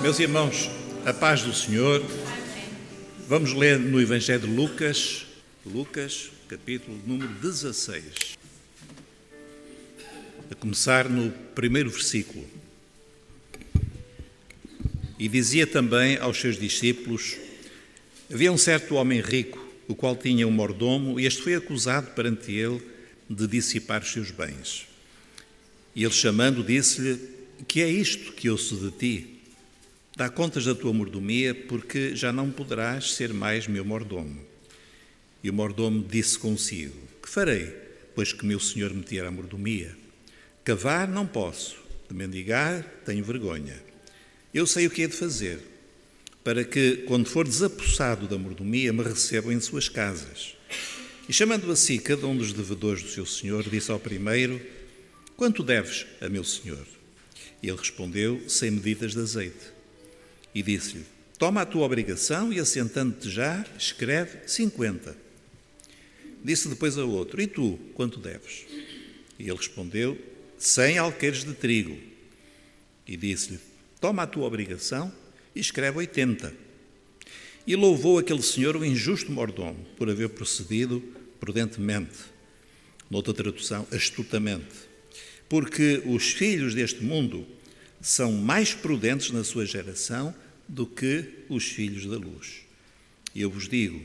Meus irmãos, a paz do Senhor. Vamos ler no Evangelho de Lucas, capítulo número 16. A começar no primeiro versículo. E dizia também aos seus discípulos: havia um certo homem rico, o qual tinha um mordomo, e este foi acusado perante ele de dissipar os seus bens. E ele, chamando, disse-lhe: que é isto que ouço de ti? Dá contas da tua mordomia, porque já não poderás ser mais meu mordomo. E o mordomo disse consigo: que farei, pois que meu senhor me tira a mordomia? Cavar não posso, de mendigar tenho vergonha. Eu sei o que hei de fazer, para que, quando for desapossado da mordomia, me recebam em suas casas. E chamando a si cada um dos devedores do seu senhor, disse ao primeiro: quanto deves a meu senhor? E ele respondeu: 100 medidas de azeite. E disse-lhe: toma a tua obrigação e, assentando-te já, escreve 50. Disse depois ao outro: e tu, quanto deves? E ele respondeu: 100 alqueires de trigo. E disse-lhe: toma a tua obrigação e escreve 80. E louvou aquele senhor o injusto mordomo por haver procedido prudentemente. Noutra tradução, astutamente. Porque os filhos deste mundo são mais prudentes na sua geração do que os filhos da luz. E eu vos digo: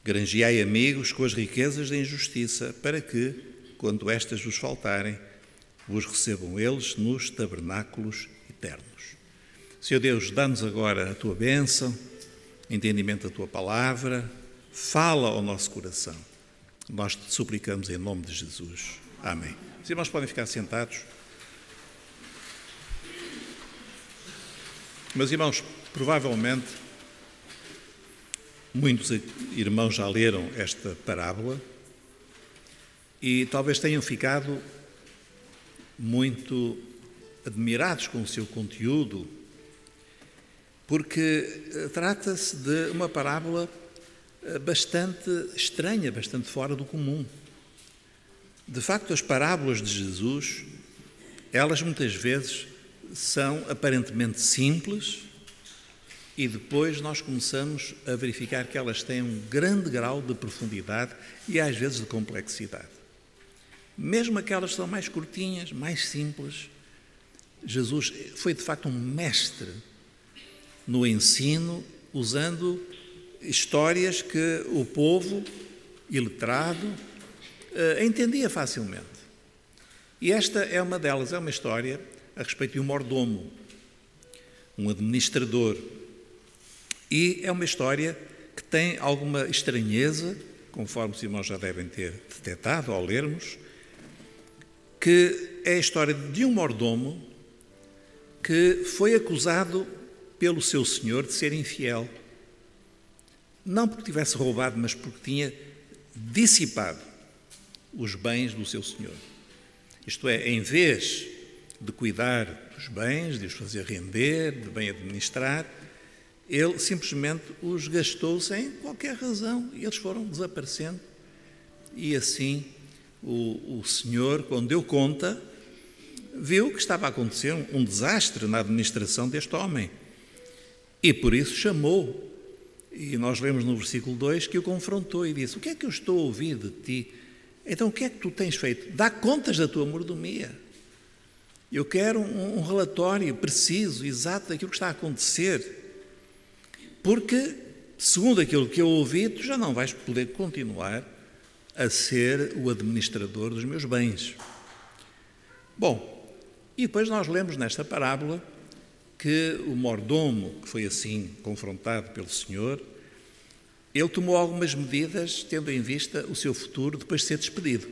granjeai amigos com as riquezas da injustiça, para que, quando estas vos faltarem, vos recebam eles nos tabernáculos eternos. Senhor Deus, dá-nos agora a tua bênção, entendimento da tua palavra, fala ao nosso coração. Nós te suplicamos em nome de Jesus. Amém. Os irmãos podem ficar sentados. Meus irmãos, provavelmente muitos irmãos já leram esta parábola e talvez tenham ficado muito admirados com o seu conteúdo, porque trata-se de uma parábola bastante estranha, bastante fora do comum. De facto, as parábolas de Jesus, elas muitas vezes são aparentemente simples e depois nós começamos a verificar que elas têm um grande grau de profundidade e às vezes de complexidade. Mesmo aquelas que são mais curtinhas, mais simples, Jesus foi de facto um mestre no ensino, usando histórias que o povo iletrado entendia facilmente. E esta é uma delas, é uma história a respeito de um mordomo, um administrador. E é uma história que tem alguma estranheza, conforme os irmãos já devem ter detectado ao lermos, que é a história de um mordomo que foi acusado pelo seu senhor de ser infiel. Não porque tivesse roubado, mas porque tinha dissipado os bens do seu senhor. Isto é, em vez de cuidar dos bens, de os fazer render, de bem administrar, ele simplesmente os gastou sem qualquer razão e eles foram desaparecendo. E assim o senhor, quando deu conta, viu que estava a acontecer um desastre na administração deste homem. E por isso chamou. E nós lemos no versículo 2 que o confrontou e disse: o que é que eu estou a ouvir de ti? Então o que é que tu tens feito? Dá contas da tua mordomia. Eu quero um relatório preciso, exato daquilo que está a acontecer. Porque, segundo aquilo que eu ouvi, tu já não vais poder continuar a ser o administrador dos meus bens. Bom, e depois nós lemos nesta parábola que o mordomo, que foi assim confrontado pelo Senhor, ele tomou algumas medidas tendo em vista o seu futuro depois de ser despedido.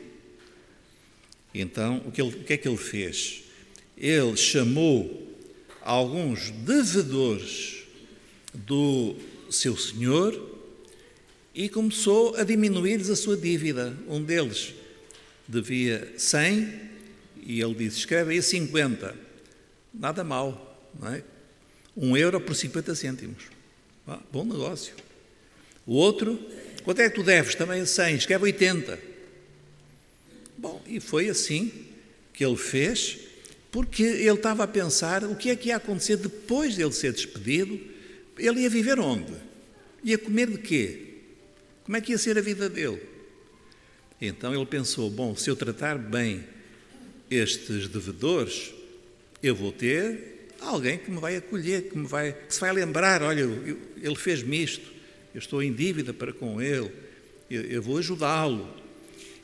Então, o que é que ele fez? Ele chamou alguns devedores do seu senhor e começou a diminuir-lhes a sua dívida. Um deles devia 100 e ele disse: escreve aí 50. Nada mal, não é? 1 euro por 50 cêntimos. Bom negócio. O outro: quanto é que tu deves? Também 100, escreve 80. Bom, e foi assim que ele fez. porque ele estava a pensar o que é que ia acontecer depois de ele ser despedido. Ele ia viver onde? Ia comer de quê? Como é que ia ser a vida dele? Então ele pensou, bom, se eu tratar bem estes devedores, eu vou ter alguém que me vai acolher, que se vai lembrar, olha, ele fez-me isto, eu estou em dívida para com ele, eu vou ajudá-lo.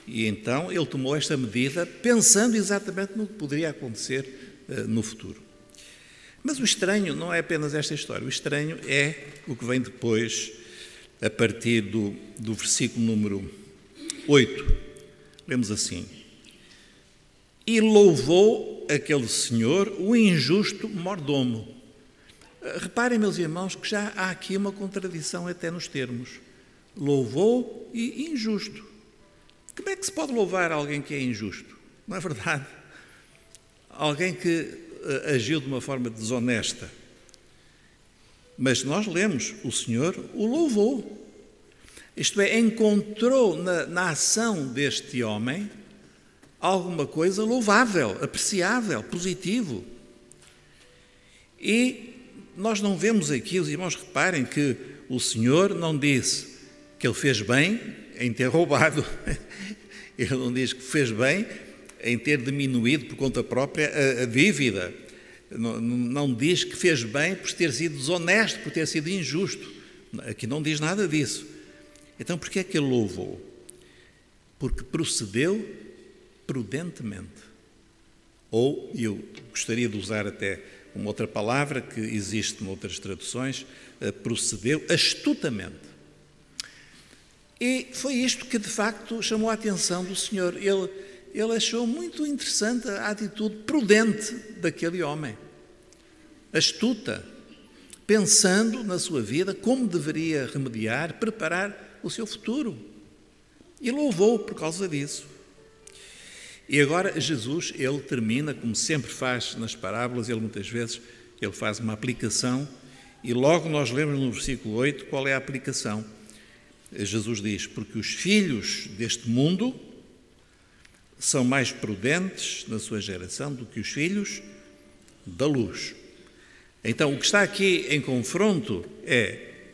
E então ele tomou esta medida pensando exatamente no que poderia acontecer no futuro. Mas o estranho não é apenas esta história, o estranho é o que vem depois, a partir do versículo número 8. Lemos assim: E louvou aquele senhor o injusto mordomo. Reparem, meus irmãos, que já há aqui uma contradição até nos termos. Louvou e injusto. Como é que se pode louvar alguém que é injusto? Não é verdade? Alguém que agiu de uma forma desonesta. Mas nós lemos, o Senhor o louvou. Isto é, encontrou na ação deste homem alguma coisa louvável, apreciável, positivo. E nós não vemos aqui, os irmãos reparem que o Senhor não disse que ele fez bem em ter roubado. Ele não diz que fez bem em ter diminuído por conta própria a dívida. Não diz que fez bem por ter sido desonesto, por ter sido injusto. Aqui não diz nada disso. Então, por que é que ele louvou? Porque procedeu prudentemente. Ou, eu gostaria de usar até uma outra palavra que existe noutras traduções, procedeu astutamente. E foi isto que, de facto, chamou a atenção do Senhor. Ele achou muito interessante a atitude prudente daquele homem. Astuta, pensando na sua vida, como deveria remediar, preparar o seu futuro. E louvou por causa disso. E agora Jesus, ele termina, como sempre faz nas parábolas, ele muitas vezes ele faz uma aplicação, e logo nós lemos no versículo 8 qual é a aplicação. Jesus diz, porque os filhos deste mundo são mais prudentes na sua geração do que os filhos da luz. Então, o que está aqui em confronto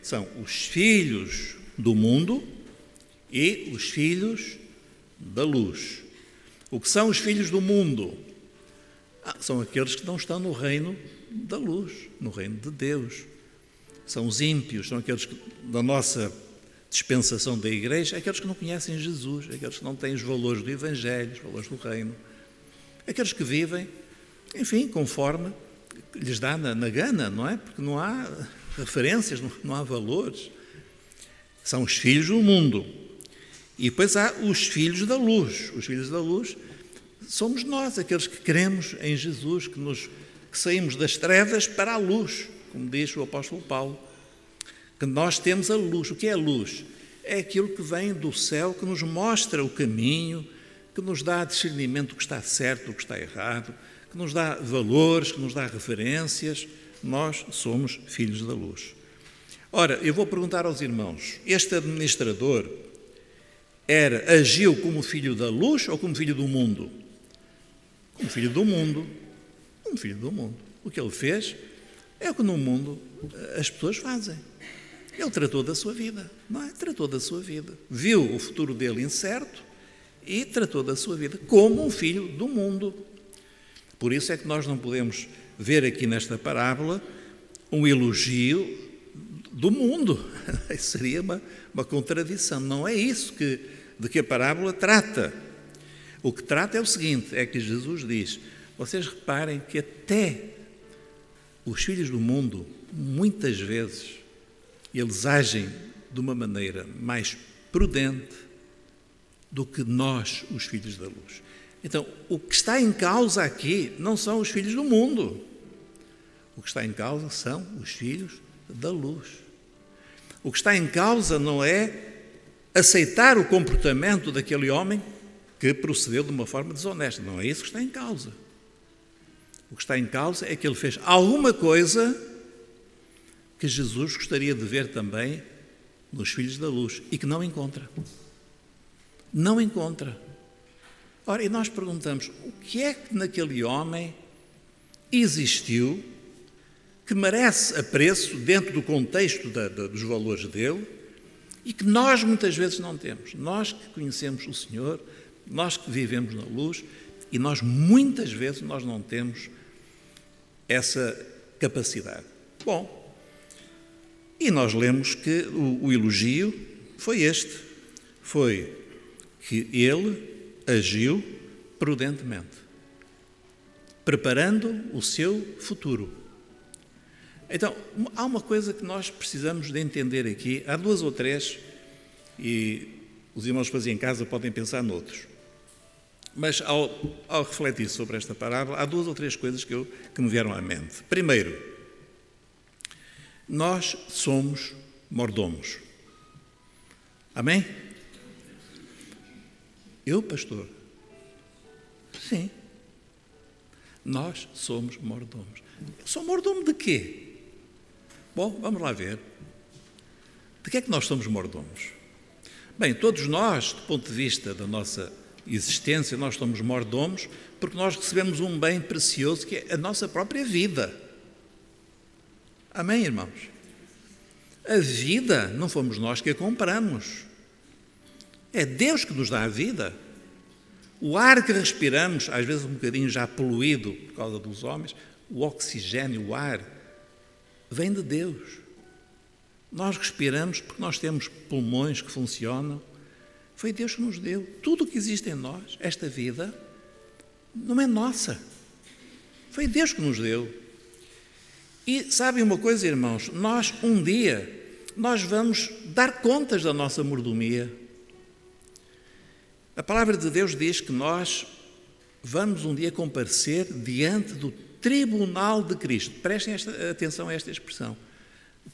são os filhos do mundo e os filhos da luz. O que são os filhos do mundo? São aqueles que não estão no reino da luz, no reino de Deus. São os ímpios, são aqueles que, da nossa dispensação da Igreja, aqueles que não conhecem Jesus, aqueles que não têm os valores do Evangelho, os valores do reino. Aqueles que vivem, enfim, conforme lhes dá na gana, não é? Porque não há referências, não há valores. São os filhos do mundo. E depois há os filhos da luz. Os filhos da luz somos nós, aqueles que cremos em Jesus, que saímos das trevas para a luz, como diz o apóstolo Paulo. Que nós temos a luz. O que é a luz? É aquilo que vem do céu, que nos mostra o caminho, que nos dá discernimento do que está certo, do que está errado, que nos dá valores, que nos dá referências. Nós somos filhos da luz. Ora, eu vou perguntar aos irmãos, este administrador agiu como filho da luz ou como filho do mundo? Como filho do mundo. Como filho do mundo. O que ele fez é o que no mundo as pessoas fazem. Ele tratou da sua vida, não é? Tratou da sua vida. Viu o futuro dele incerto e tratou da sua vida como um filho do mundo. Por isso é que nós não podemos ver aqui nesta parábola um elogio do mundo. Isso seria uma contradição. Não é isso de que a parábola trata. O que trata é o seguinte, é que Jesus diz, vocês reparem que até os filhos do mundo, muitas vezes, eles agem de uma maneira mais prudente do que nós, os filhos da luz. Então, o que está em causa aqui não são os filhos do mundo. O que está em causa são os filhos da luz. O que está em causa não é aceitar o comportamento daquele homem que procedeu de uma forma desonesta. Não é isso que está em causa. O que está em causa é que ele fez alguma coisa que Jesus gostaria de ver também nos filhos da luz e que não encontra. Não encontra. Ora, e nós perguntamos, o que é que naquele homem existiu, que merece apreço dentro do contexto dos valores dele e que nós muitas vezes não temos. Nós que conhecemos o Senhor, nós que vivemos na luz e nós muitas vezes nós não temos essa capacidade. Bom, e nós lemos que o elogio foi este, foi que ele agiu prudentemente, preparando o seu futuro. Então, há uma coisa que nós precisamos de entender aqui, há duas ou três, e os irmãos que fazem em casa podem pensar noutros. Mas ao refletir sobre esta parábola, há duas ou três coisas que me vieram à mente. Primeiro, nós somos mordomos. Amém? Eu, pastor? Sim. Nós somos mordomos. Eu sou mordomo de quê? Bom, vamos lá ver. De que é que nós somos mordomos? Bem, todos nós, do ponto de vista da nossa existência, nós somos mordomos porque nós recebemos um bem precioso que é a nossa própria vida. Amém, irmãos? A vida não fomos nós que a compramos. É Deus que nos dá a vida. O ar que respiramos, às vezes um bocadinho já poluído por causa dos homens, o oxigênio, o ar, vem de Deus. Nós respiramos porque nós temos pulmões que funcionam. Foi Deus que nos deu. Tudo o que existe em nós, esta vida, não é nossa. Foi Deus que nos deu. E sabem uma coisa, irmãos? Nós, um dia, nós vamos dar contas da nossa mordomia. A palavra de Deus diz que nós vamos um dia comparecer diante do tribunal de Cristo. Prestem atenção a esta expressão.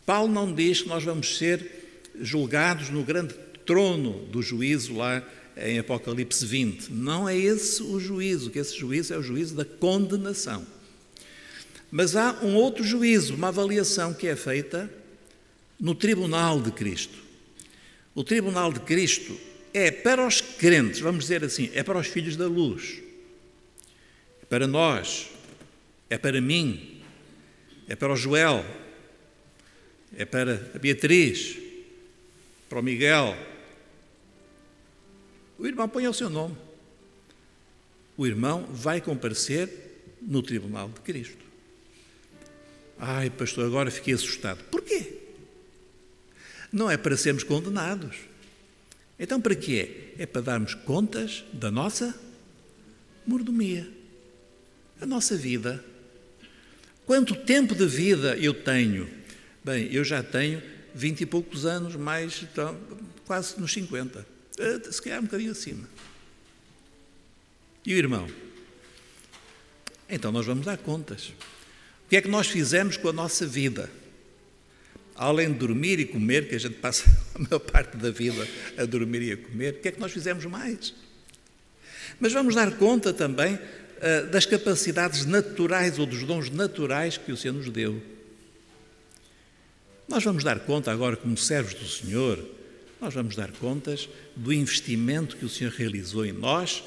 Paulo não diz que nós vamos ser julgados no grande trono do juízo lá em Apocalipse 20. Não é esse o juízo, que esse juízo é o juízo da condenação. Mas há um outro juízo, uma avaliação que é feita no tribunal de Cristo. O tribunal de Cristo é para os crentes, vamos dizer assim, é para os filhos da luz. É para nós, é para mim, é para o Joel, é para a Beatriz, para o Miguel. O irmão põe o seu nome. O irmão vai comparecer no tribunal de Cristo. Ai, pastor, agora fiquei assustado. Porquê? Não é para sermos condenados. Então, para quê? É para darmos contas da nossa mordomia, a nossa vida. Quanto tempo de vida eu tenho? Bem, eu já tenho 20 e poucos anos, mais então, quase nos 50. Se calhar um bocadinho acima. E o irmão? Então, nós vamos dar contas. O que é que nós fizemos com a nossa vida? Além de dormir e comer, que a gente passa a maior parte da vida a dormir e a comer, o que é que nós fizemos mais? Mas vamos dar conta também das capacidades naturais ou dos dons naturais que o Senhor nos deu. Nós vamos dar conta agora, como servos do Senhor, nós vamos dar contas do investimento que o Senhor realizou em nós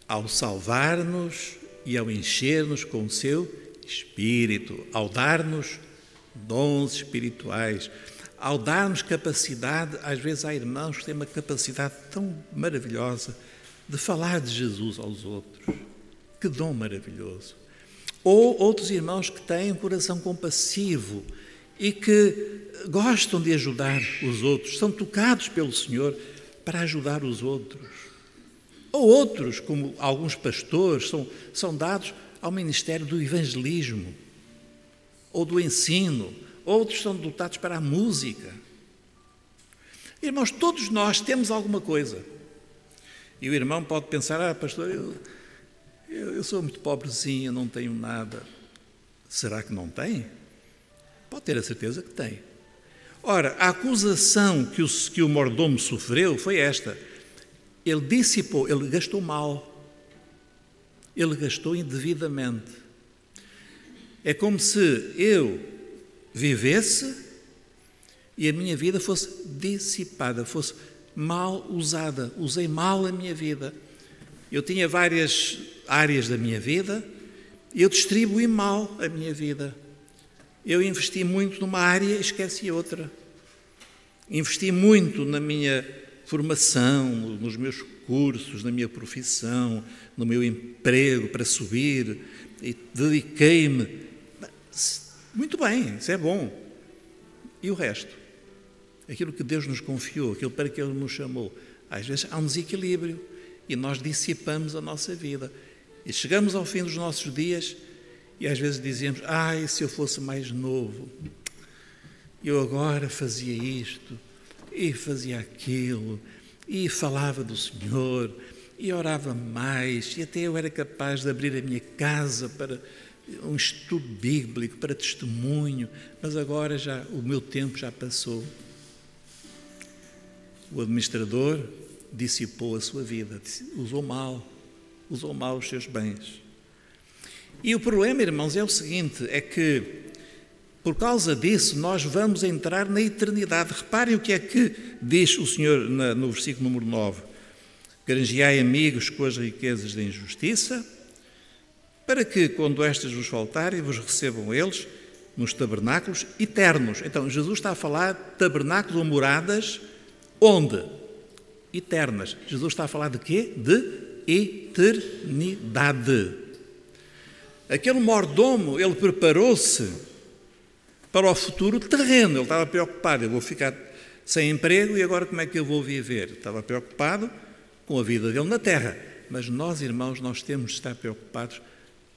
ao salvar-nos e ao encher-nos com o seu Espírito, ao dar-nos dons espirituais, ao dar-nos capacidade, às vezes há irmãos que têm uma capacidade tão maravilhosa de falar de Jesus aos outros. Que dom maravilhoso! Ou outros irmãos que têm um coração compassivo e que gostam de ajudar os outros, são tocados pelo Senhor para ajudar os outros. Ou outros, como alguns pastores, são dados ao ministério do evangelismo ou do ensino. Outros são dotados para a música. Irmãos, todos nós temos alguma coisa. E o irmão pode pensar, pastor, eu sou muito pobrezinho, não tenho nada. Será que não tem? Pode ter a certeza que tem. Ora, a acusação que o mordomo sofreu foi esta. Ele dissipou, ele gastou mal. Ele gastou indevidamente. É como se eu vivesse e a minha vida fosse dissipada, fosse mal usada. Usei mal a minha vida. Eu tinha várias áreas da minha vida Eu distribuí mal a minha vida. Eu investi muito numa área e esqueci outra. Investi muito na minha formação, nos meus cursos, na minha profissão, no meu emprego para subir, e dediquei-me. Muito bem, isso é bom. E o resto? Aquilo que Deus nos confiou, aquilo para que Ele nos chamou. Às vezes há um desequilíbrio e nós dissipamos a nossa vida. E chegamos ao fim dos nossos dias e às vezes dizemos: ai, se eu fosse mais novo, eu agora fazia isto e fazia aquilo e falava do Senhor e orava mais e até eu era capaz de abrir a minha casa para um estudo bíblico, para testemunho, mas agora já o meu tempo já passou. O administrador dissipou a sua vida, usou mal os seus bens. E o problema, irmãos, é o seguinte, é que por causa disso nós vamos entrar na eternidade. Reparem o que é que diz o Senhor no versículo número 9. Granjeai amigos com as riquezas da injustiça, para que, quando estas vos faltarem, vos recebam eles nos tabernáculos eternos. Então, Jesus está a falar de tabernáculos ou moradas, onde? Eternas. Jesus está a falar de quê? De eternidade. Aquele mordomo, ele preparou-se para o futuro terreno. Ele estava preocupado: eu vou ficar sem emprego e agora como é que eu vou viver? Estava preocupado com a vida dele na terra. Mas nós, irmãos, nós temos de estar preocupados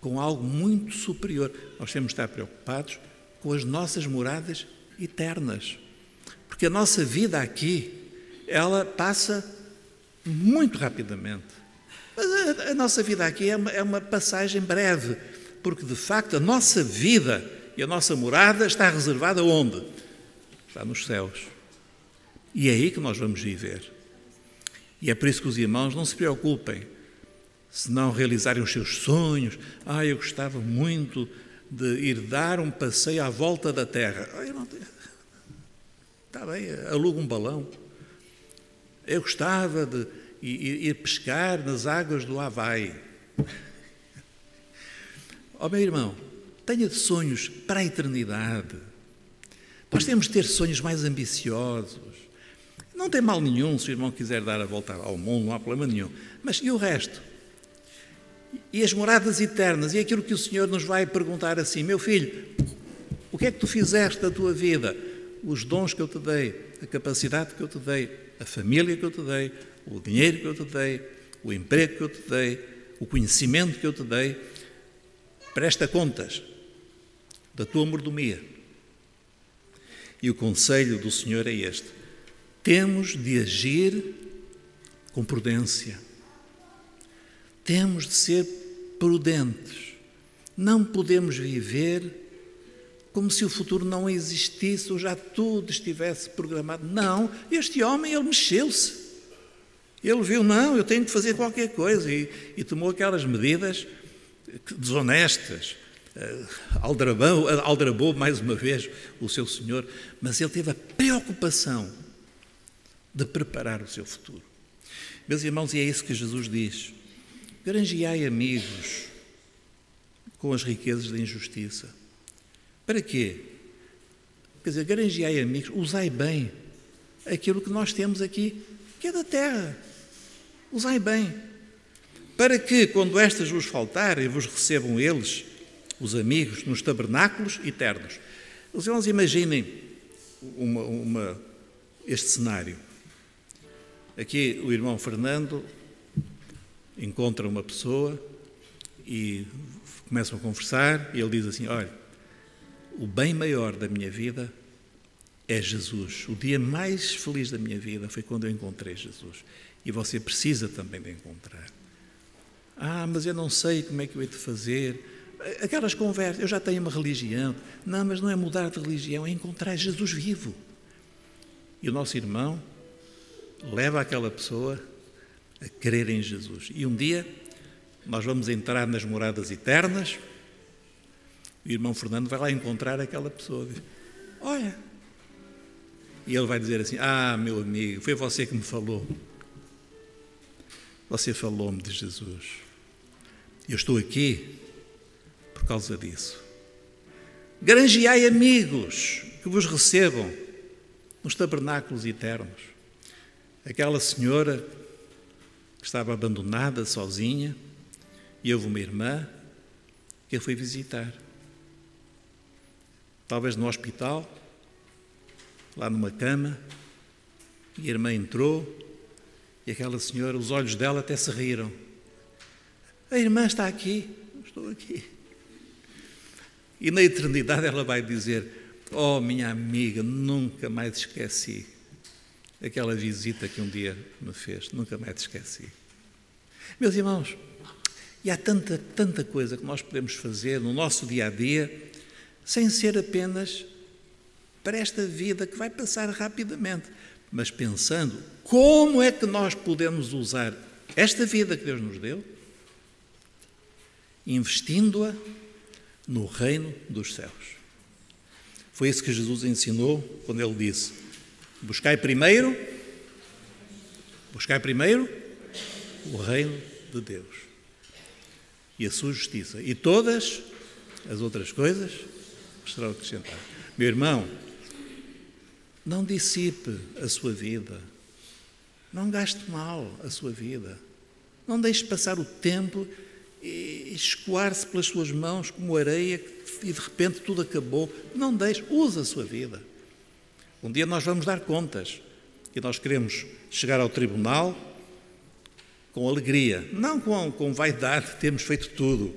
com algo muito superior. Nós temos de estar preocupados com as nossas moradas eternas. Porque a nossa vida aqui, ela passa muito rapidamente. Mas a nossa vida aqui é uma passagem breve, porque de facto a nossa vida e a nossa morada está reservada onde? Está nos céus. E é aí que nós vamos viver. E é por isso que os irmãos não se preocupem se não realizarem os seus sonhos. Eu gostava muito de ir dar um passeio à volta da Terra. Está bem, aluga um balão. Eu gostava de ir pescar nas águas do Havaí. Meu irmão, tenha sonhos para a eternidade. Nós temos de ter sonhos mais ambiciosos. Não tem mal nenhum se o irmão quiser dar a volta ao mundo, não há problema nenhum. Mas e o resto? E as moradas eternas? E aquilo que o Senhor nos vai perguntar assim: meu filho, o que é que tu fizeste da tua vida? Os dons que eu te dei, a capacidade que eu te dei, a família que eu te dei, o dinheiro que eu te dei, o emprego que eu te dei, o conhecimento que eu te dei. Presta contas da tua mordomia. E o conselho do Senhor é este: temos de agir com prudência. Temos de ser prudentes. Não podemos viver como se o futuro não existisse ou já tudo estivesse programado. Não, este homem, ele mexeu-se. Ele viu: não, eu tenho que fazer qualquer coisa, e tomou aquelas medidas desonestas. Aldrabou mais uma vez o seu senhor, mas ele teve a preocupação de preparar o seu futuro. Meus irmãos, e é isso que Jesus diz: granjeai amigos com as riquezas da injustiça. Para quê? Quer dizer, granjeai amigos, usai bem aquilo que nós temos aqui, que é da terra. Usai bem, para que, quando estas vos faltarem, vos recebam eles, os amigos, nos tabernáculos eternos. Os irmãos, imaginem este cenário. Aqui o irmão Fernando encontra uma pessoa e começam a conversar, e ele diz assim: olha, o bem maior da minha vida é Jesus. O dia mais feliz da minha vida foi quando eu encontrei Jesus. E você precisa também de encontrar. Mas eu não sei como é que eu hei de fazer. Aquelas conversas: eu já tenho uma religião. Não, mas não é mudar de religião, é encontrar Jesus vivo. E o nosso irmão leva aquela pessoa a crer em Jesus. E um dia nós vamos entrar nas moradas eternas. O irmão Fernando vai lá encontrar aquela pessoa. Diz: olha. E ele vai dizer assim: meu amigo, foi você que me falou. Você falou-me de Jesus. Eu estou aqui por causa disso. Granjeai amigos que vos recebam nos tabernáculos eternos. Aquela senhora que estava abandonada, sozinha, e houve uma irmã que a foi visitar. Talvez no hospital, lá numa cama, e a irmã entrou, e aquela senhora, os olhos dela até se riram. A irmã está aqui, estou aqui. E na eternidade ela vai dizer: oh, minha amiga, nunca mais esqueci aquela visita que um dia me fez, nunca mais esqueci. Meus irmãos, e há tanta coisa que nós podemos fazer no nosso dia-a-dia, sem ser apenas para esta vida que vai passar rapidamente, mas pensando como é que nós podemos usar esta vida que Deus nos deu, investindo-a no reino dos céus. Foi isso que Jesus ensinou quando Ele disse: buscai primeiro o reino de Deus e a sua justiça, e todas as outras coisas serão acrescentadas. Meu irmão, não dissipe a sua vida, não gaste mal a sua vida, não deixe passar o tempo e escoar-se pelas suas mãos como areia e de repente tudo acabou. Não deixe, use a sua vida. Um dia nós vamos dar contas e nós queremos chegar ao tribunal com alegria, não com vaidade, temos feito tudo,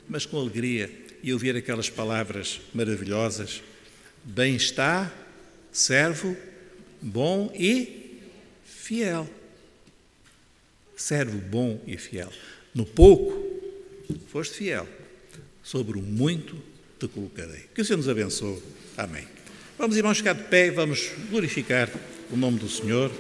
mas com alegria e ouvir aquelas palavras maravilhosas: bem está, servo bom e fiel. Servo bom e fiel. No pouco foste fiel, sobre o muito te colocarei. Que o Senhor nos abençoe. Amém. Vamos, irmãos, ficar de pé e vamos glorificar o nome do Senhor.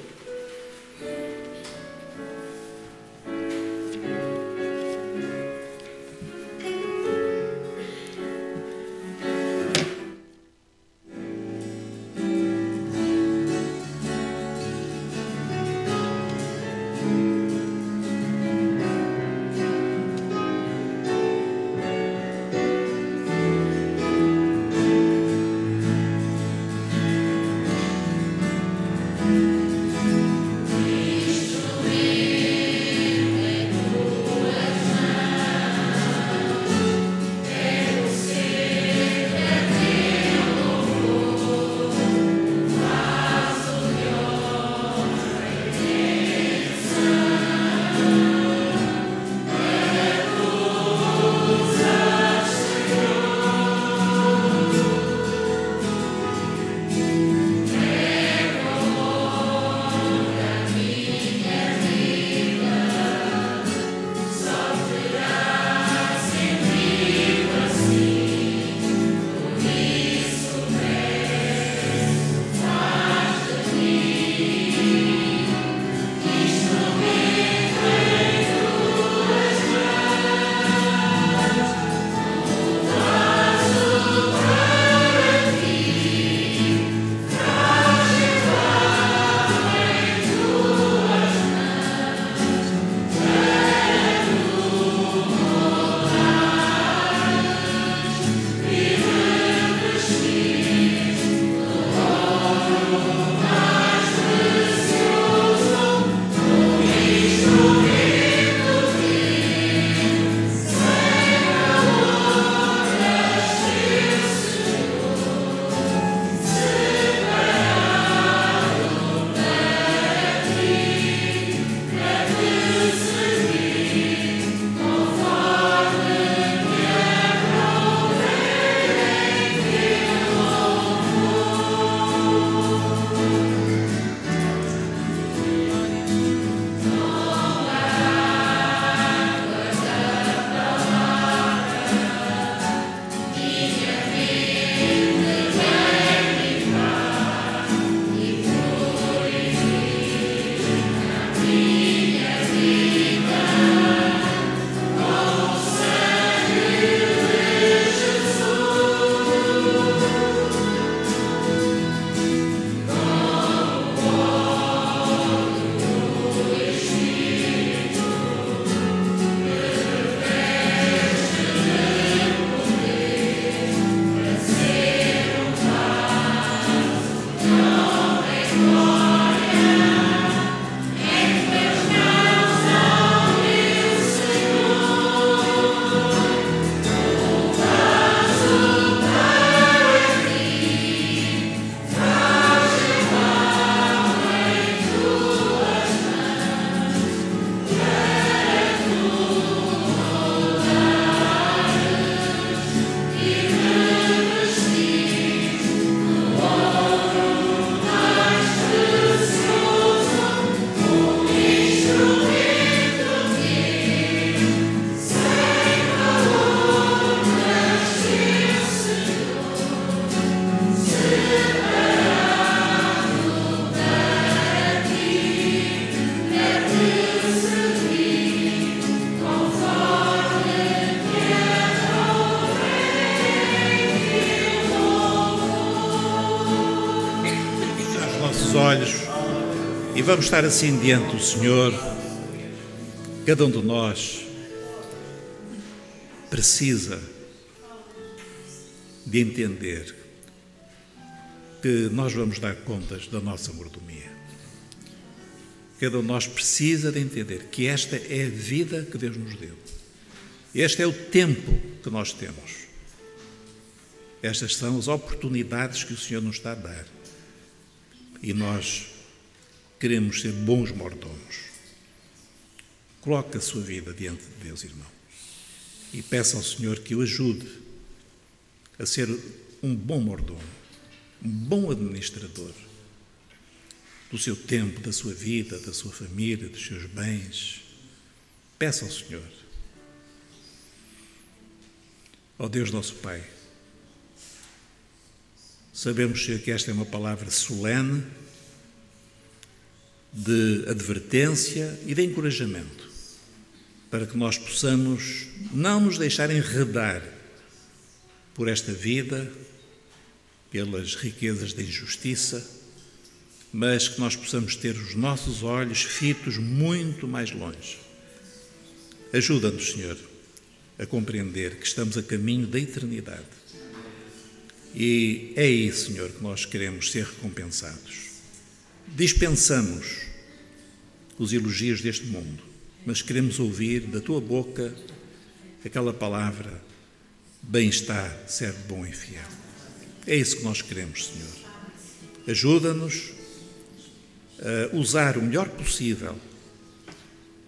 os olhos e vamos estar assim diante do Senhor. Cada um de nós precisa de entender que nós vamos dar contas da nossa mordomia. Cada um de nós precisa de entender que esta é a vida que Deus nos deu. Este é o tempo que nós temos. Estas são as oportunidades que o Senhor nos está a dar. E nós queremos ser bons mordomos. Coloque a sua vida diante de Deus, irmão. E peça ao Senhor que o ajude a ser um bom mordomo, um bom administrador do seu tempo, da sua vida, da sua família, dos seus bens. Peça ao Senhor. Ó Deus nosso Pai, sabemos que esta é uma palavra solene de advertência e de encorajamento, para que nós possamos não nos deixar enredar por esta vida, pelas riquezas da injustiça, mas que nós possamos ter os nossos olhos fitos muito mais longe. Ajuda-nos, Senhor, a compreender que estamos a caminho da eternidade. E é aí, Senhor, que nós queremos ser recompensados. Dispensamos os elogios deste mundo, mas queremos ouvir da Tua boca aquela palavra: bem-estar, servo bom e fiel. É isso que nós queremos, Senhor. Ajuda-nos a usar o melhor possível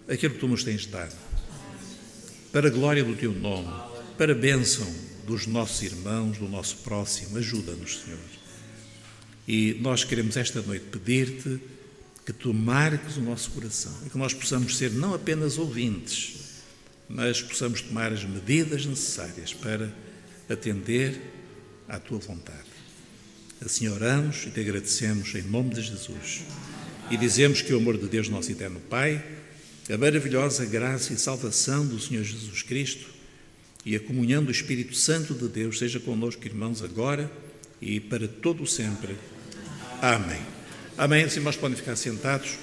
aquilo que Tu nos tens dado, para a glória do Teu nome, para a bênção dos nossos irmãos, do nosso próximo. Ajuda-nos, Senhor. E nós queremos esta noite pedir-te que Tu marques o nosso coração e que nós possamos ser não apenas ouvintes, mas possamos tomar as medidas necessárias para atender à Tua vontade. Assim oramos e Te agradecemos em nome de Jesus. E dizemos que o amor de Deus, nosso eterno Pai, a maravilhosa graça e salvação do Senhor Jesus Cristo e a comunhão do Espírito Santo de Deus seja connosco, irmãos, agora e para todo o sempre. Amém. Amém. Os irmãos podem ficar sentados.